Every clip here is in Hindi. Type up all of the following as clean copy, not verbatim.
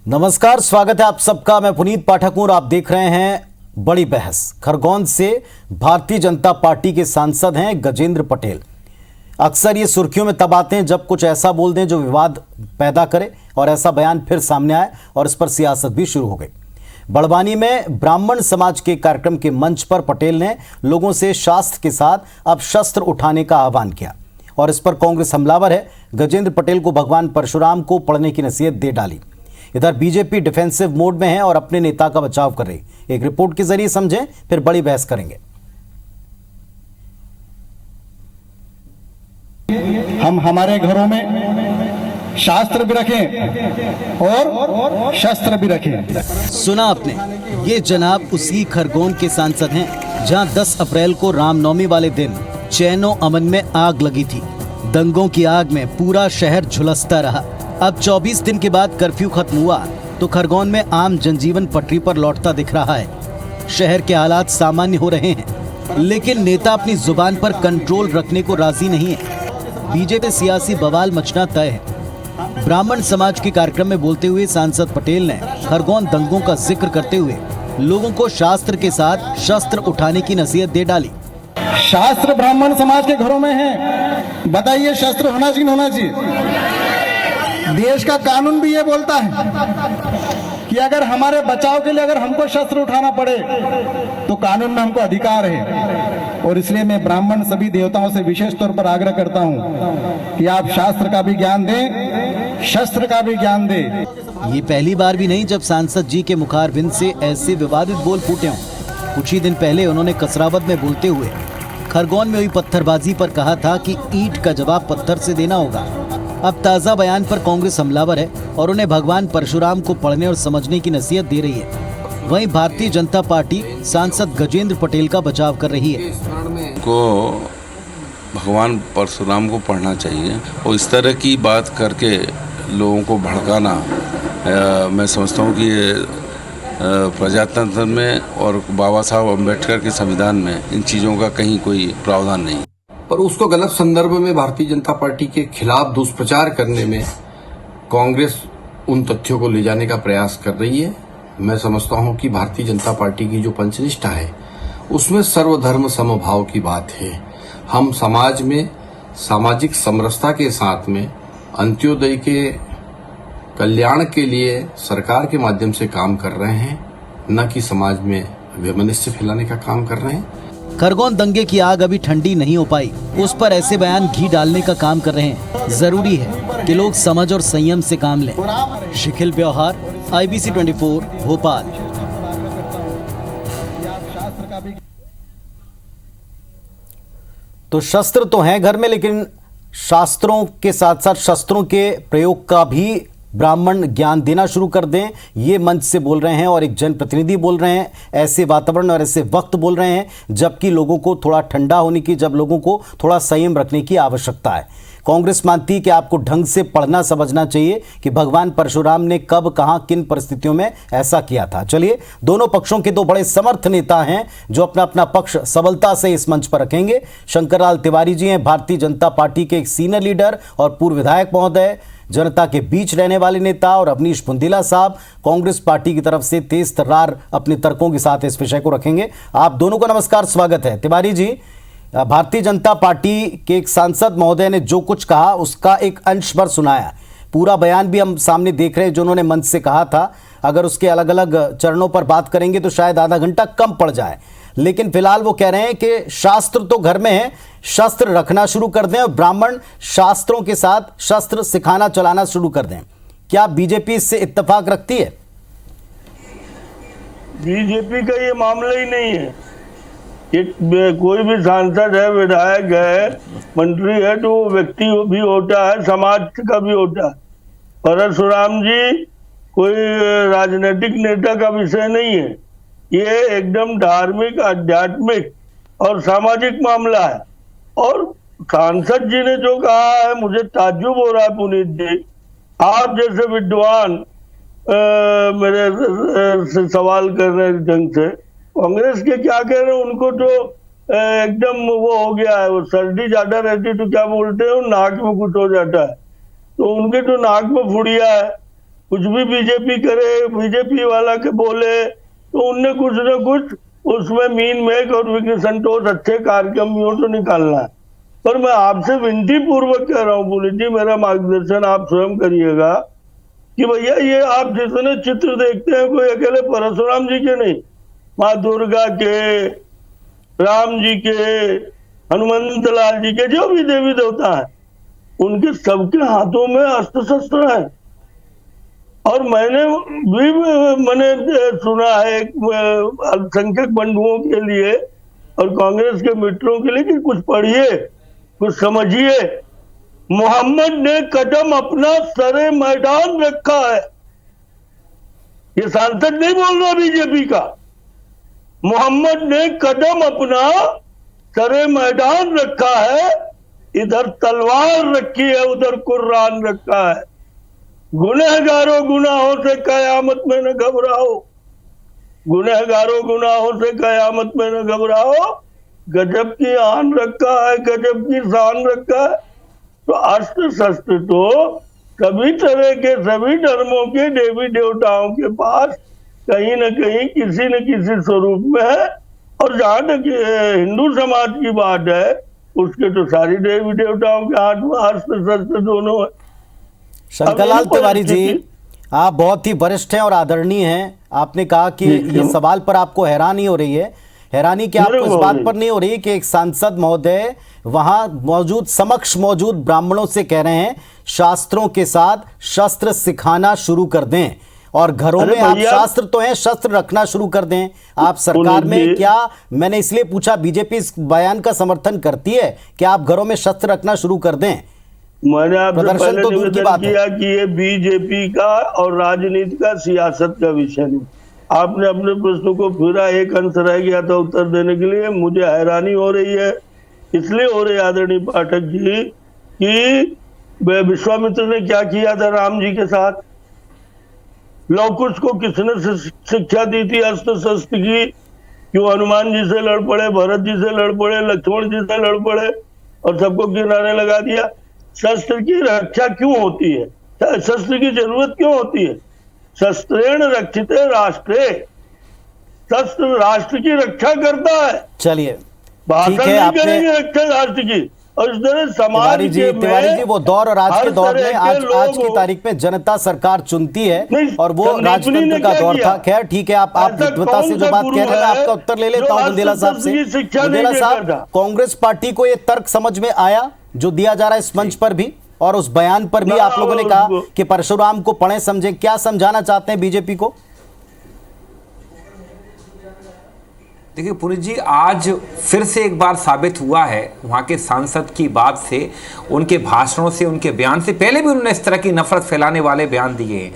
नमस्कार, स्वागत है आप सबका। मैं पुनीत पाठक हूं और आप देख रहे हैं बड़ी बहस। खरगोन से भारतीय जनता पार्टी के सांसद हैं गजेंद्र पटेल। अक्सर ये सुर्खियों में तब आते हैं जब कुछ ऐसा बोल दें जो विवाद पैदा करे, और ऐसा बयान फिर सामने आए और इस पर सियासत भी शुरू हो गई। बड़वानी में ब्राह्मण समाज के कार्यक्रम के मंच पर पटेल ने लोगों से शास्त्र के साथ अब शस्त्र उठाने का आह्वान किया और इस पर कांग्रेस हमलावर है। गजेंद्र पटेल को भगवान परशुराम को पढ़ने की नसीहत दे डाली। इधर बीजेपी डिफेंसिव मोड में है और अपने नेता का बचाव कर रही। एक रिपोर्ट के जरिए समझें, फिर बड़ी बहस करेंगे। हम हमारे घरों में शास्त्र भी रखें और शस्त्र भी रखें। सुना आपने, ये जनाब उसी खरगोन के सांसद हैं जहां 10 अप्रैल को रामनवमी वाले दिन चैनो अमन में आग लगी थी। दंगों की आग में पूरा शहर झुलसता रहा। अब 24 दिन के बाद कर्फ्यू खत्म हुआ तो खरगोन में आम जनजीवन पटरी पर लौटता दिख रहा है। शहर के हालात सामान्य हो रहे हैं, लेकिन नेता अपनी जुबान पर कंट्रोल रखने को राजी नहीं है। बीजेपी सियासी बवाल मचना तय है। ब्राह्मण समाज के कार्यक्रम में बोलते हुए सांसद पटेल ने खरगोन दंगों का जिक्र करते हुए लोगों को शास्त्र के साथ शस्त्र उठाने की नसीहत दे डाली। शास्त्र ब्राह्मण समाज के घरों में है, बताइए शस्त्र होना चाहिए होना चाहिए। देश का कानून भी ये बोलता है कि अगर हमारे बचाव के लिए अगर हमको शस्त्र उठाना पड़े तो कानून में हमको अधिकार है। और इसलिए मैं ब्राह्मण सभी देवताओं से विशेष तौर पर आग्रह करता हूं कि आप शास्त्र का भी ज्ञान दें, शस्त्र का भी ज्ञान दें। ये पहली बार भी नहीं जब सांसद जी के मुखारबिंद से ऐसे विवादित बोल फूटे हों। कुछ ही दिन पहले उन्होंने कसरावद में बोलते हुए खरगोन में हुई पत्थरबाजी पर कहा था कि ईंट का जवाब पत्थर से देना होगा। अब ताजा बयान पर कांग्रेस हमलावर है और उन्हें भगवान परशुराम को पढ़ने और समझने की नसीहत दे रही है। वहीं भारतीय जनता पार्टी सांसद गजेंद्र पटेल का बचाव कर रही है। को भगवान परशुराम को पढ़ना चाहिए और इस तरह की बात करके लोगों को भड़काना मैं समझता हूँ कि प्रजातंत्र में और बाबा साहब अम्बेडकर के संविधान में इन चीज़ों का कहीं कोई प्रावधान नहीं। पर उसको गलत संदर्भ में भारतीय जनता पार्टी के खिलाफ दुष्प्रचार करने में कांग्रेस उन तथ्यों को ले जाने का प्रयास कर रही है। मैं समझता हूं कि भारतीय जनता पार्टी की जो पंचनिष्ठा है उसमें सर्वधर्म समभाव की बात है। हम समाज में सामाजिक समरसता के साथ में अंत्योदय के कल्याण के लिए सरकार के माध्यम से काम कर रहे हैं, न कि समाज में वैमनस्य फैलाने का काम कर रहे हैं। खरगोन दंगे की आग अभी ठंडी नहीं हो पाई, उस पर ऐसे बयान घी डालने का काम कर रहे हैं। जरूरी है कि लोग समझ और संयम से काम लें। शिखिल व्यवहार, IBC 24, भोपाल। तो शस्त्र तो हैं घर में, लेकिन शास्त्रों के साथ साथ शस्त्रों के प्रयोग का भी ब्राह्मण ज्ञान देना शुरू कर दें, ये मंच से बोल रहे हैं और एक जनप्रतिनिधि बोल रहे हैं। ऐसे वातावरण और ऐसे वक्त बोल रहे हैं जबकि लोगों को थोड़ा ठंडा होने की, जब लोगों को थोड़ा संयम रखने की आवश्यकता है। कांग्रेस मानती है कि आपको ढंग से पढ़ना समझना चाहिए कि भगवान परशुराम ने कब, कहां, किन परिस्थितियों में ऐसा किया था। चलिए, दोनों पक्षों के दो बड़े समर्थ नेता हैं जो अपना अपना पक्ष सबलता से इस मंच पर रखेंगे। शंकरलाल तिवारी जी हैं भारतीय जनता पार्टी के एक सीनियर लीडर और पूर्व विधायक महोदय, जनता के बीच रहने वाले नेता, और अवनीश बुंदेला साहब कांग्रेस पार्टी की तरफ से तेज तर्रार अपने तर्कों के साथ इस विषय को रखेंगे। आप दोनों का नमस्कार, स्वागत है। तिवारी जी, भारतीय जनता पार्टी के एक सांसद महोदय ने जो कुछ कहा उसका एक अंश पर सुनाया, पूरा बयान भी हम सामने देख रहे हैं जो उन्होंने मंच से कहा था। अगर उसके अलग अलग चरणों पर बात करेंगे तो शायद आधा घंटा कम पड़ जाए, लेकिन फिलहाल वो कह रहे हैं कि शास्त्र तो घर में है, शस्त्र रखना शुरू कर दें और ब्राह्मण शास्त्रों के साथ शस्त्र सिखाना चलाना शुरू कर दें। क्या बीजेपी इससे इत्तेफाक रखती है? बीजेपी का ये मामला ही नहीं है। कोई भी सांसद है, विधायक है, मंत्री है, तो वो व्यक्ति भी होता है, समाज का भी होता है। परशुराम जी कोई राजनीतिक नेता का विषय नहीं है, ये एकदम धार्मिक, आध्यात्मिक और सामाजिक मामला है। और सांसद जी ने जो कहा है, मुझे ताज्जुब हो रहा है पुनीत जी, आप जैसे विद्वान मेरे से सवाल कर रहे हैं ढंग से। कांग्रेस के क्या कह रहे हैं, उनको तो एकदम वो हो गया है, वो सर्दी ज्यादा रहती तो क्या बोलते हैं, नाक में कुछ हो जाता है, तो उनके तो नाक में फुड़िया है। कुछ भी बीजेपी करे, बीजेपी वाला के बोले, तो उनने कुछ न कुछ उसमें मीन मेक और विघ्न संतोष अच्छे कार्यक्रम तो निकालना है। पर मैं आपसे विनती पूर्वक कह रहा हूँ पुलिस जी, मेरा मार्गदर्शन आप स्वयं करिएगा कि भैया ये आप जितने चित्र देखते हैं कोई अकेले परशुराम जी के नहीं, माँ दुर्गा के, राम जी के, हनुमंत लाल जी के, जो भी देवी देवता है उनके सबके हाथों में अस्त्र शस्त्र है। और मैंने सुना है अल्पसंख्यक बंधुओं के लिए और कांग्रेस के मित्रों के लिए कि कुछ पढ़िए, कुछ समझिए। मोहम्मद ने कदम अपना सरे मैदान रखा है। ये सांसद नहीं बोल रहा बीजेपी का। मोहम्मद ने कदम अपना सरे मैदान रखा है, इधर तलवार रखी है, उधर कुर्आन रखा है। गुनहगारों गुनाहों से कयामत में न घबराओ, गुनहगारों गुनाहों से कयामत में न घबराओ। गजब की आन रखा है, गजब की शान रखा है। तो अस्त्र शस्त्र तो सभी तरह के, सभी धर्मों के देवी देवताओं के पास कहीं न कहीं किसी न किसी स्वरूप में है। और जहां तक हिंदू समाज की बात है, उसके तो सारी देवी देवताओं के हाथ में अस्त्र शस्त्र दोनों है। शंकरलाल तिवारी जी, आप बहुत ही वरिष्ठ हैं और आदरणीय हैं। आपने कहा कि ये सवाल पर आपको हैरानी हो रही है। हैरानी क्या आपको इस बात पर नहीं हो रही कि एक सांसद महोदय वहां मौजूद, समक्ष मौजूद ब्राह्मणों से कह रहे हैं शास्त्रों के साथ शस्त्र सिखाना शुरू कर दें, और घरों में आप शास्त्र तो हैं, शस्त्र रखना शुरू कर दें। आप सरकार में क्या, मैंने इसलिए पूछा, बीजेपी इस बयान का समर्थन करती है कि आप घरों में शस्त्र रखना शुरू कर दें? मैंने आपसे पहले निवेदन किया कि ये बीजेपी का और राजनीति का, सियासत का विषय नहीं। आपने अपने प्रश्न को फिरा, एक अंश रह गया था उत्तर देने के लिए। मुझे हैरानी हो रही है, इसलिए हो रही आदरणीय पाठक जी, कि विश्वामित्र ने क्या किया था राम जी के साथ। लवकुश को किसने शिक्षा दी थी अस्त्र शस्त्र की? क्यों हनुमान जी से लड़ पड़े, भरत जी से लड़ पड़े, लक्ष्मण जी से लड़ पड़े और सबको किनारे लगा दिया? शस्त्र की रक्षा क्यों होती है? शस्त्र की जरूरत क्यों होती है? शस्त्रेण रक्षिते राष्ट्रे, शस्त्र राष्ट्र की रक्षा करता है। चलिए, भाषण नहीं करेंगे रक्षा राष्ट्र की। और इस तरह समाज तिवारी जी, वो दौर और आज के दौर में, आज की तारीख में जनता सरकार चुनती है और वो राजतंत्र का दौर था। खैर ठीक है, आप विद्वता से जो बात कह रहे हैं, मैं आपका उत्तर ले लेता हूं बुंदेला साहब से। बुंदेला साहब, कांग्रेस पार्टी को ये तर्क समझ में आया जो दिया जा रहा है इस मंच पर भी, और उस बयान पर भी आप लोगों ने कहा कि परशुराम को पढ़े समझे, क्या समझाना चाहते हैं बीजेपी को? देखिए पुनीत जी, आज फिर से एक बार साबित हुआ है वहाँ के सांसद की बात से, उनके भाषणों से, उनके बयान से, पहले भी उन्होंने इस तरह की नफरत फैलाने वाले बयान दिए हैं,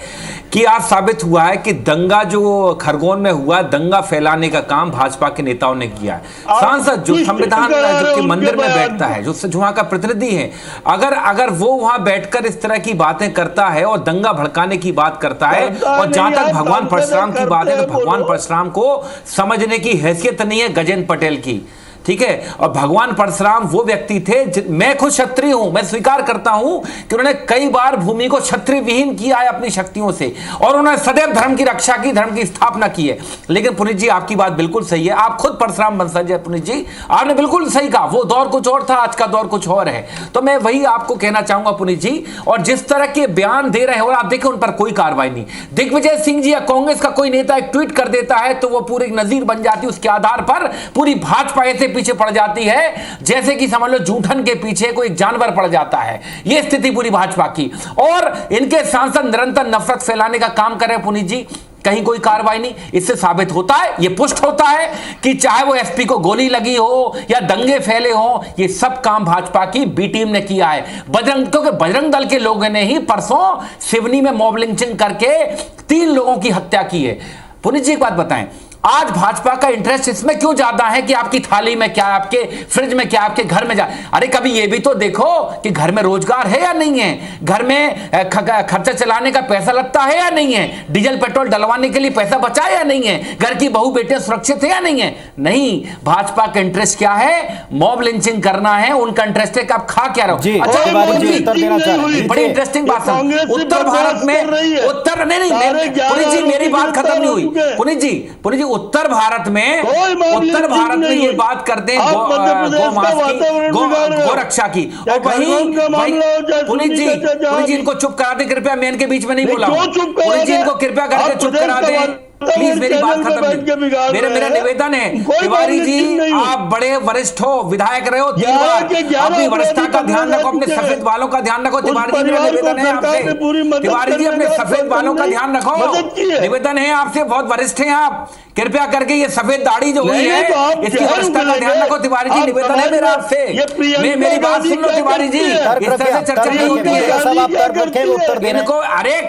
कि आज साबित हुआ है कि दंगा जो खरगोन में हुआ, दंगा फैलाने का काम भाजपा के नेताओं ने किया है। सांसद जो संविधान के मंदिर में बैठता है, जो वहाँ का प्रतिनिधि है, अगर वो वहाँ बैठकर इस तरह की बातें करता है और दंगा भड़काने की बात करता है, और जहां तक भगवान परशुराम की बात है, तो भगवान परशुराम को समझने की हैसियत नहीं है गजेंद्र पटेल की, ठीक है। और भगवान परशुराम वो व्यक्ति थे, मैं खुद क्षत्रिय हूं, मैं स्वीकार करता हूं कि उन्होंने कई बार भूमि को क्षत्रिय विहीन किया है अपनी शक्तियों से, और उन्होंने सदैव धर्म की रक्षा की, धर्म की स्थापना की है। लेकिन पुनीत जी, आपकी बात बिल्कुल सही है, आप खुद परशुराम वंशज है पुनीत जी, आपने बिल्कुल सही कहा, वो दौर कुछ और था, आज का दौर कुछ और है। तो मैं वही आपको कहना चाहूंगा पुनीत जी, और जिस तरह के बयान दे रहे हैं, और आप देखें उन पर कोई कार्रवाई नहीं। दिग्विजय सिंह जी या कांग्रेस का कोई नेता एक ट्वीट कर देता है तो वो पूरी नजीर बन जाती है, उसके आधार पर पूरी भाजपा ऐसे पीछे पड़ जाती है जैसे कि समझ लो जूठन के पीछे कोई जानवर पड़ जाता है। यह स्थिति पूरी भाजपा की, और इनके सांसद निरंतर नफरत फैलाने का काम कर रहे हैं पुनीत जी, कहीं कोई कार्रवाई नहीं। इससे साबित होता है, यह पुष्ट होता है कि चाहे वो एसपी को गोली लगी हो या दंगे फैले हो, ये सब काम भाजपा की बी टीम ने किया है। क्योंकि बजरंग दल के लोगों ने ही परसों सिवनी में मॉब लिंचिंग करके 3 लोगों की हत्या की है। पुनीत जी एक बात बताएं, आज भाजपा का इंटरेस्ट इसमें क्यों ज्यादा है कि आपकी थाली में क्या, आपके फ्रिज में क्या, आपके घर में जा, अरे कभी ये भी तो देखो कि घर में रोजगार है या नहीं है, घर में खर्चा चलाने का पैसा लगता है या नहीं है, डीजल पेट्रोल डलवाने के लिए पैसा बचा है या नहीं है, घर की बहू बेटियां सुरक्षित है या नहीं है। नहीं, भाजपा का इंटरेस्ट क्या है, मॉब लिंचिंग करना है, उनका इंटरेस्ट है कि आप खा क्या रहो। अच्छा, बड़ी इंटरेस्टिंग बात है, उत्तर भारत में उत्तर नहीं पुनीत जी मेरी बात खत्म नहीं हुई। पुनीत जी उत्तर भारत में ये बात करते हैं गौ रक्षा की, और वही पुनीत जी इनको चुप करा दे कृपया, मैं इनके बीच में नहीं बोला हूं। पुनीत जी इनको कृपया करके चुप करा दे प्लीज, मेरी बात खत्म। मेरा निवेदन है तिवारी जी, आप बड़े वरिष्ठ हो, विधायक रहे हो 3 बार, अपनी वरिष्ठता का ध्यान रखो, अपने सफेद बालों का ध्यान रखो। तिवारी जी मेरा निवेदन है आपसे, तिवारी जी अपने सफेद बालों का ध्यान रखो, निवेदन है आपसे, बहुत वरिष्ठ हैं आप, कृपया करके ये सफेद दाढ़ी जो हुई है इसकी वरिष्ठता का ध्यान रखो। तिवारी जी निवेदन है मेरा आपसे, मेरी बात सुन लो तिवारी जी, इस तरह से चर्चा नहीं होती है। इनको अरे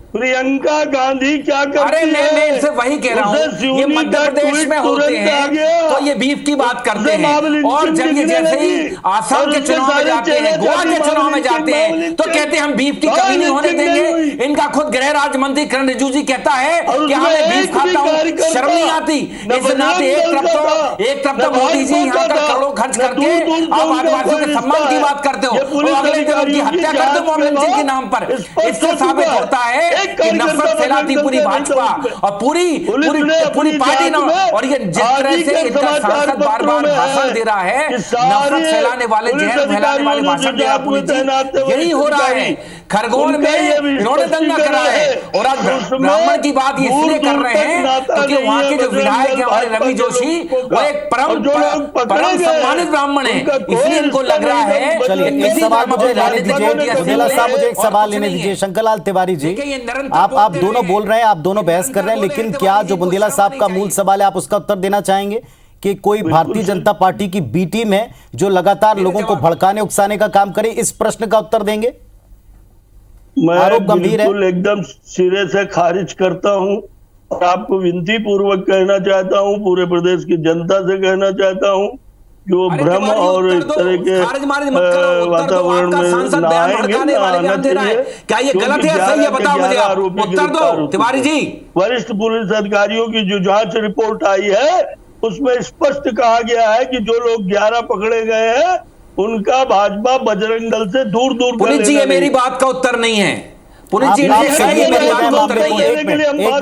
प्रियंका गांधी क्या करती अरे मैं इनसे वही कह रहा हूँ, ये मध्य प्रदेश में होते हैं तो ये बीफ की बात करते हैं, और जब ये जैसे ही आसाम के चुनाव में जाते हैं, गोवा के चुनाव में जाते हैं तो कहते हैं हम बीफ की कमी नहीं होने देंगे। इनका खुद गृह राज्य मंत्री किरण रिजिजू जी कहता है कि हमें बीफ खाता हूँ, शर्म नहीं आती। इस नाते एक तरफ तो मोदी जी यहाँ का करोड़ों खर्च करके आप आदिवासियों के सम्मान की बात करते हो, और अगले दिन उनकी हत्या करते हो मॉब लिंचिंग के नाम पर। इससे साबित होता है कि नफरत फैलाती पूरी भाजपा और पूरी पार्टी ने, और ये जिस तरह से इनका सांसद बार बार भाषण दे रहा है, नफरत फैलाने वाले, जहर फैलाने वाले भाषण दे रहा है, यही हो रहा है। खरगोन में इन्होंने दंगा करा है, और आज ब्राह्मण की बात इसलिए कर रहे हैं क्योंकि वहां के जो विधायक है हमारे रवि जोशी, वो एक परम सम्मानित ब्राह्मण है, इसलिए इनको लग रहा है। चलिए एक सवाल मुझे लेने दीजिए, बुंदेला साहब मुझे एक सवाल लेने दीजिए। शंकरलाल तिवारी जी, आप दोनों बोल रहे हैं, आप दोनों बहस कर रहे हैं, लेकिन क्या जो बुंदेला साहब का मूल सवाल है आप उसका उत्तर देना चाहेंगे कि कोई भारतीय जनता पार्टी की बी टीम है जो लगातार लोगों को भड़काने उकसाने का काम करे? इस प्रश्न का उत्तर देंगे। मैं बिल्कुल एकदम सिरे से खारिज करता हूं, और आपको विनती पूर्वक कहना चाहता हूं, पूरे प्रदेश की जनता से कहना चाहता हूं कि वो भ्रम और इस तरह के वातावरण में ना आएंगे। क्या ये गलत है या सही है, बताओ मुझे आप, उत्तर दो तिवारी जी। वरिष्ठ पुलिस अधिकारियों की जो जांच रिपोर्ट आई है उसमें स्पष्ट कहा गया है कि जो लोग 11 पकड़े गए हैं उनका भाजपा बजरंग दल से दूर दूर। पुनीत जी ये मेरी बात का उत्तर नहीं है, पुनीत जी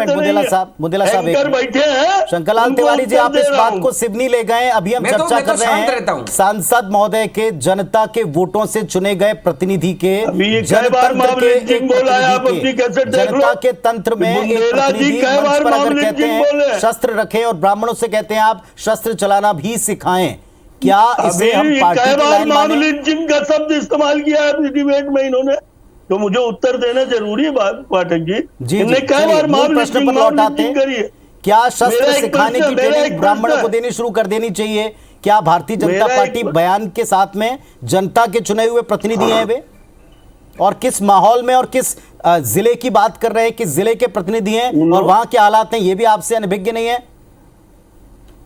बुंदेला साहब बैठे हैं। शंकरलाल तिवारी जी आप इस बात को सिवनी ले गए, अभी हम चर्चा कर रहे हैं सांसद महोदय के जनता के वोटों से चुने गए प्रतिनिधि के, जनता के तंत्र में एक प्रतिनिधि मंच पर अगर कहते हैं शस्त्र रखें और ब्राह्मणों से कहते हैं आप शस्त्र चलाना भी सिखाएं, क्या इसे हम पार्टी का शब्द इस्तेमाल किया है डिबेट में इन्होंने, तो मुझे उत्तर देना जरूरी है पाठक जी। कई बार प्रश्न पर लौटाते हैं, क्या शस्त्र सिखाने की ट्रेनिंग ब्राह्मणों को देनी शुरू कर देनी चाहिए? क्या भारतीय जनता पार्टी बयान के साथ में जनता के चुने हुए प्रतिनिधि हैं वे, और किस माहौल में और किस जिले की बात कर रहे हैं, किस जिले के प्रतिनिधि हैं और वहां के हालात हैं, ये भी आपसे अनभिज्ञ नहीं है?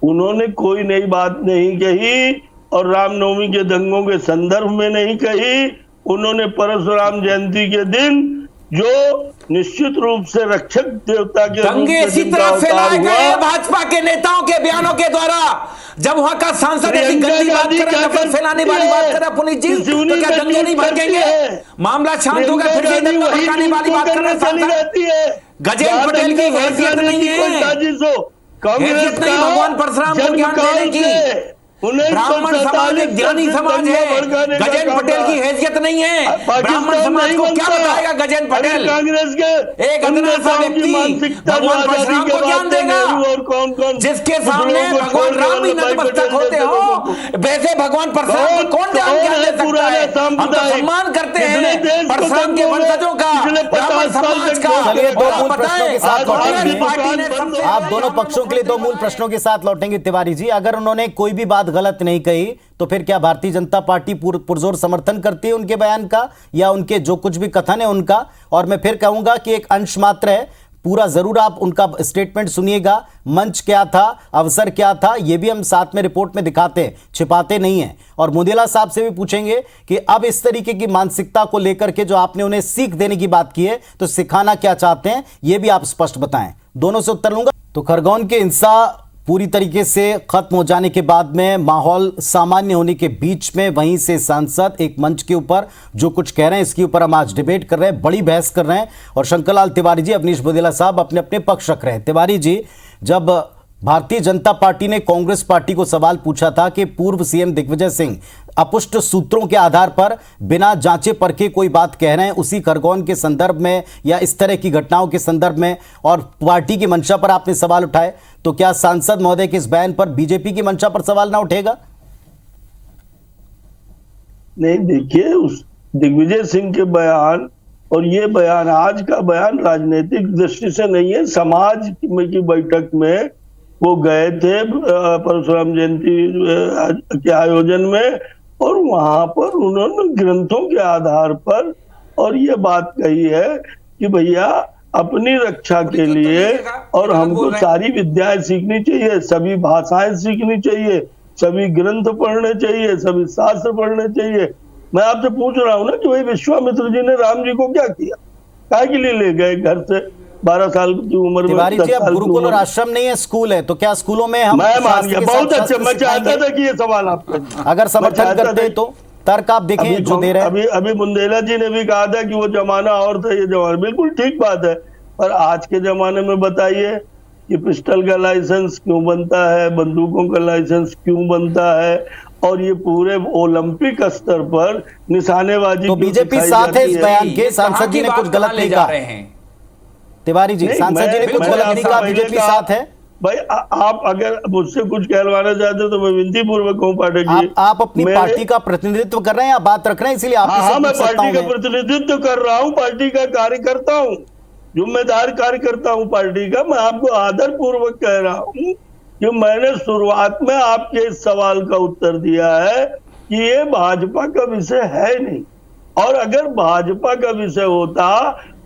उन्होंने कोई नई बात नहीं कही और रामनवमी के दंगों के संदर्भ में नहीं कही। उन्होंने परशुराम जयंती के दिन जो निश्चित रूप से रक्षक देवता के दंगे इसी तरह फैलाए गए भाजपा के नेताओं के बयानों के द्वारा। जब वहां का सांसद ऐसी गंदी बात कर रहा है, नफरत फैलाने वाली बात कर रहा है पुनीत जी, तो क्या दंगे नहीं भड़केंगे? मामला शांत होगा, फिर से दंगा भड़काने वाली बात कर रहे हैं सांसद। गजेंद्र पटेल की हैसियत नहीं है, हैसियत नहीं भगवान परशुराम को ज्ञान देने की। ब्राह्मण समाज एक ज्ञानी समाज है, गजेंद्र पटेल की हैसियत नहीं है। ब्राह्मण समाज को क्या बताएगा गजेंद्र पटेल? कांग्रेस के एक अदना सा व्यक्ति भगवान परशुराम को ज्ञान देगा, जिसके सामने भगवान राम भी नतमस्तक होते हो, वैसे भगवान परशुराम को कौन ज्ञान दे सकता है? हम तो सम्मान करते हैं परशुराम के वंशजों का, ब्राह्मण समाज का। आप दोनों पक्षों के लिए 2 मूल प्रश्नों के साथ लौटेंगे तिवारी जी। अगर उन्होंने कोई भी बात गलत नहीं कही तो फिर क्या भारतीय जनता पार्टी पुरजोर समर्थन करती है उनके बयान का, या उनके जो कुछ भी कथन है उनका? और मैं फिर कहूंगा कि एक अंश मात्र है, पूरा जरूर आप उनका स्टेटमेंट सुनिएगा। मंच क्या था, अवसर क्या था, यह भी हम साथ में रिपोर्ट में दिखाते हैं, छिपाते नहीं हैं। और मुंदेला साहब से भी पूछेंगे कि अब इस तरीके की मानसिकता को लेकर के जो आपने उन्हें सीख देने की बात की है, तो सिखाना क्या चाहते हैं, यह भी आप स्पष्ट बताएं। दोनों से उत्तर लूंगा। तो खरगोन के हिंसा पूरी तरीके से खत्म हो जाने के बाद में माहौल सामान्य होने के बीच में वहीं से सांसद एक मंच के ऊपर जो कुछ कह रहे हैं, इसके ऊपर हम आज डिबेट कर रहे हैं, बड़ी बहस कर रहे हैं। और शंकरलाल तिवारी जी, अवनीश बुंदेला साहब अपने अपने पक्ष रख रहे हैं। तिवारी जी, जब भारतीय जनता पार्टी ने कांग्रेस पार्टी को सवाल पूछा था कि पूर्व सीएम दिग्विजय सिंह अपुष्ट सूत्रों के आधार पर बिना जांचे परखे कोई बात कह रहे हैं, उसी खरगोन के संदर्भ में या इस तरह की घटनाओं के संदर्भ में, और पार्टी की मंशा पर आपने सवाल उठाए, तो क्या सांसद महोदय के इस बयान पर बीजेपी की मंशा पर सवाल ना उठेगा? नहीं, देखिए, उस दिग्विजय सिंह के बयान और ये बयान, आज का बयान राजनीतिक दृष्टि से नहीं है। समाज की बैठक में वो गए थे परशुराम जयंती के आयोजन में, और वहां पर उन्होंने ग्रंथों के आधार पर और ये बात कही है कि भैया अपनी रक्षा के लिए और हमको सारी विद्याएं सीखनी चाहिए, सभी भाषाएं सीखनी चाहिए, सभी ग्रंथ पढ़ने चाहिए, सभी शास्त्र पढ़ने चाहिए। मैं आपसे पूछ रहा हूं ना कि भाई विश्वामित्र जी ने राम जी को क्या किया, काय के लिए ले गए घर से 12 साल की उम्र में? तिवारी जी, अब गुरुकुल और आश्रम नहीं है, स्कूल है, तो क्या स्कूलों में हम? मैं मान गया, बहुत अच्छा। मैं चाहता था कि ये सवाल आपका, अगर समर्थन करते हैं तो तर्क आप देखें जो दे रहे हैं। अभी बुंदेला जी ने भी कहा था कि वो जमाना और था, ये जमाना, बिल्कुल ठीक बात है। पर आज के जमाने में बताइए कि पिस्टल का लाइसेंस क्यों बनता है, बंदूकों का लाइसेंस क्यों बनता है, और ये पूरे ओलंपिक स्तर पर निशानेबाजी। तो बीजेपी साथ है इस बयान के? सांसद जी ने कुछ गलत नहीं कहा। तिवारी जी, सांसद जी ने कुछ गलत नहीं कहा, बीजेपी साथ है। भाई आप अगर मुझसे कुछ कहलवाना चाहते हो तो मैं विनती पूर्वक कहूँ पाठक जी, आप अपनी पार्टी का प्रतिनिधित्व कर रहे हैं या बात रख रहे हैं, इसलिए आप? हाँ, मैं पार्टी का प्रतिनिधित्व कर रहा हूँ, पार्टी का कार्यकर्ता हूँ, जिम्मेदार कार्यकर्ता हूँ पार्टी का। मैं आपको आदर पूर्वक कह रहा हूँ कि मैंने शुरुआत में आपके इस सवाल का उत्तर दिया है कि ये भाजपा का विषय है नहीं, और अगर भाजपा का विषय होता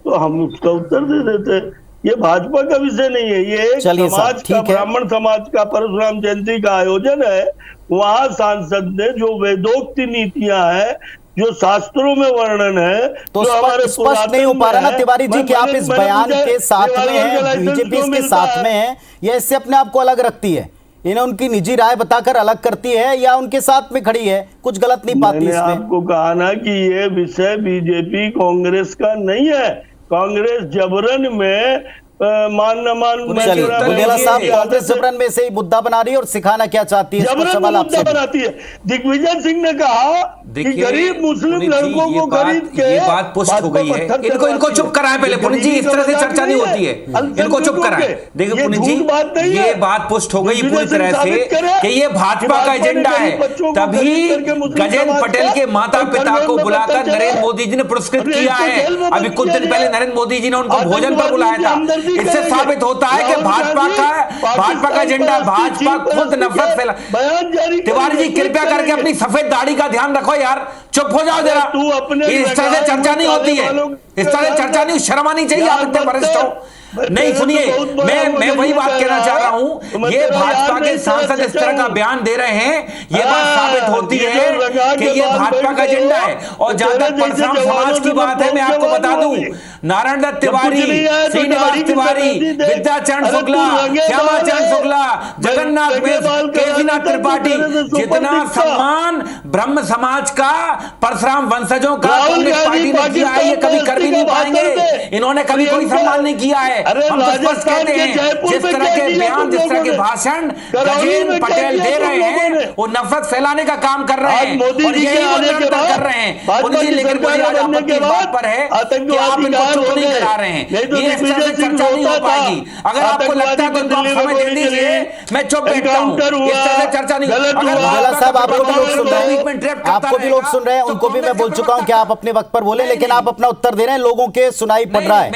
तो हम उसका उत्तर दे देते। ये भाजपा का विषय नहीं है, ये एक समाज का, ब्राह्मण समाज का परशुराम जयंती का आयोजन है। वहां सांसद ने जो वेदोक्ति नीतियां हैं, जो शास्त्रों में वर्णन है, तो स्पष्ट नहीं हो पा रहा ना तिवारी जी कि आप इस बयान के साथ में हैं, बीजेपी इसके साथ में है, या इससे अपने आप को अलग रखती है? इन्हें उनकी निजी राय बताकर अलग करती है या उनके साथ में खड़ी है? कुछ गलत नहीं पाती इसमें? आपको कहा ना कि ये विषय बीजेपी कांग्रेस का नहीं है। कांग्रेस जबरन में बुंदेला साहब, कांग्रेस जबरन में से ही मुद्दा बना रही है और सिखाना क्या चाहती है, सवाल आपसे बनाती है। दिग्विजय सिंह ने कहा कि गरीब मुस्लिम लड़कों को खरीद के, ये बात पुष्ट हो गई है। इनको चुप कराएं पहले पुनीत जी, इस तरह से चर्चा नहीं होती है, इनको चुप कराएं। देखिए पुनीत जी, ये बात पुष्ट हो गई पूरी तरह से कि ये भाजपा का एजेंडा है। तभी गजेंद्र पटेल के माता पिता को बुलाकर नरेंद्र मोदी जी ने पुरस्कृत किया है। अभी कुछ दिन पहले नरेंद्र मोदी जी ने उनको भोजन पर बुलाया था। इससे साबित होता है कि भाजपा का एजेंडा, भाजपा खुद नफरत फैला। तिवारी जी, कृपया करके अपनी सफेद दाढ़ी का ध्यान रखो यार, चुप हो जाओ जरा। इस तरह से चर्चा नहीं होती है, इस तरह से चर्चा नहीं, शर्म आनी चाहिए, आप इतने वरिष्ठ हो। नहीं सुनिए, मैं वही बात कहना चाह रहा हूं, ये भाजपा के सांसद इस तरह का बयान दे रहे हैं, ये बात साबित होती है कि ये भाजपा का एजेंडा है। और जहां तक परशुराम समाज की बात है, मैं आपको बता दूं, नारायण दत्त तिवारी, श्रीनिवास तिवारी, विद्याचरण शुक्ला, श्यामाचरण शुक्ला, जगन्नाथ केसीनाथ त्रिपाठी, जितना सम्मान ब्रह्म समाज का, परशुराम वंशजों का कांग्रेस पार्टी ने किया है, ये कभी कर भी नहीं पाएंगे। इन्होंने कभी कोई सम्मान नहीं किया है। हम तो स्पष्ट कहते हैं, जिस तरह के बयान, जिस तरह के भाषण गजेंद्र पटेल दे रहे हैं, वो नफरत फैलाने का काम कर रहे हैं, और यही वो निरंतर कर रहे हैं। उनकी लेकिन कोई आज आपत्ति इस बात पर है कि आप इनको चुप नहीं करा रहे हैं। ये इस तरह से चर्चा नहीं हो पाएगी। अगर आपको लगता है तो इनको आप समय दे दीजिए, मैं चुप बैठता हूं। इस तरह से चर्चा नहीं होगी। साहब, आपको भी लोग सुन रहे हैं, आपको भी लोग सुन रहे हैं, उनको भी मैं बोल चुका हूं कि आप अपने वक्त पर बोले, लेकिन आप अपना उत्तर दे रहे हैं, लोगों के सुनाई पड़ रहा है।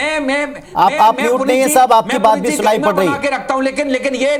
आप म्यूट नहीं है साहब, आपकी बात भी सुनाई पड़ रही है। रखता हूं, लेकिन ये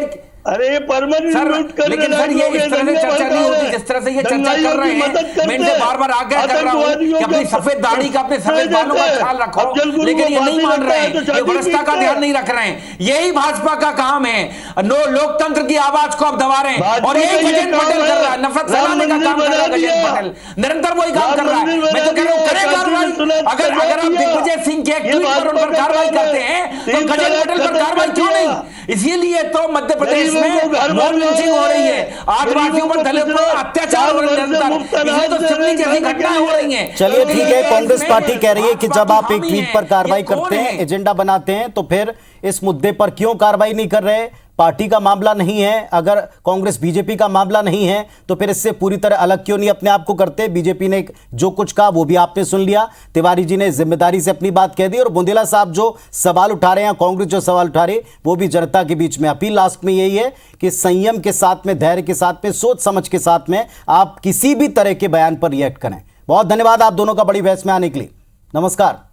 अरे ये परमानेंट सर, लूट कर लेकिन सर ये इस तरह से चर्चा नहीं होती जिस तरह से ये चर्चा कर रहे हैं। मैं इनसे बार बार आग्रह कर रहा हूँ कि अपनी सफेद दाढ़ी का, अपने सफेद बालों का ख्याल रखो, लेकिन ये नहीं मान रहे हैं, ये वरिष्ठता का ध्यान नहीं रख रहे हैं। यही भाजपा का काम है, लोकतंत्र की आवाज को अब दबा रहे हैं, और यही गजेंद्र पटेल कर रहा है, नफरत फैलाने का काम कर रहा है गजेंद्र पटेल, निरंतर वही काम कर रहा है। मैं तो कह रहा हूँ करे कार्रवाई। अगर आप दिग्विजय सिंह के एक ट्वीट पर उन पर कार्रवाई करते हैं तो गजेंद्र पटेल पर कार्रवाई क्यों नहीं? इसीलिए तो मध्य प्रदेश में लिंचिंग हो रही है, आदिवासियों पर दलितों पर अत्याचार हो रहे हैं, इसलिए तो सिवनी जैसी घटनाएं हो रही हैं। चलिए ठीक है, कांग्रेस पार्टी कह रही है कि जब आप एक ट्वीट पर कार्रवाई करते हैं, एजेंडा बनाते हैं, तो फिर इस मुद्दे पर क्यों कार्रवाई नहीं कर रहे? पार्टी का मामला नहीं है, अगर कांग्रेस बीजेपी का मामला नहीं है तो फिर इससे पूरी तरह अलग क्यों नहीं अपने आप को करते? बीजेपी ने जो कुछ कहा वो भी आपने सुन लिया, तिवारी जी ने जिम्मेदारी से अपनी बात कह दी, और बुंदेला साहब जो सवाल उठा रहे हैं, कांग्रेस जो सवाल उठा रही है, वो भी जनता के बीच में अपील लास्ट में यही है कि संयम के साथ में, धैर्य के साथ में, सोच समझ के साथ में आप किसी भी तरह के बयान पर रिएक्ट करें। बहुत धन्यवाद आप दोनों का बड़ी बहस में आने के लिए। नमस्कार।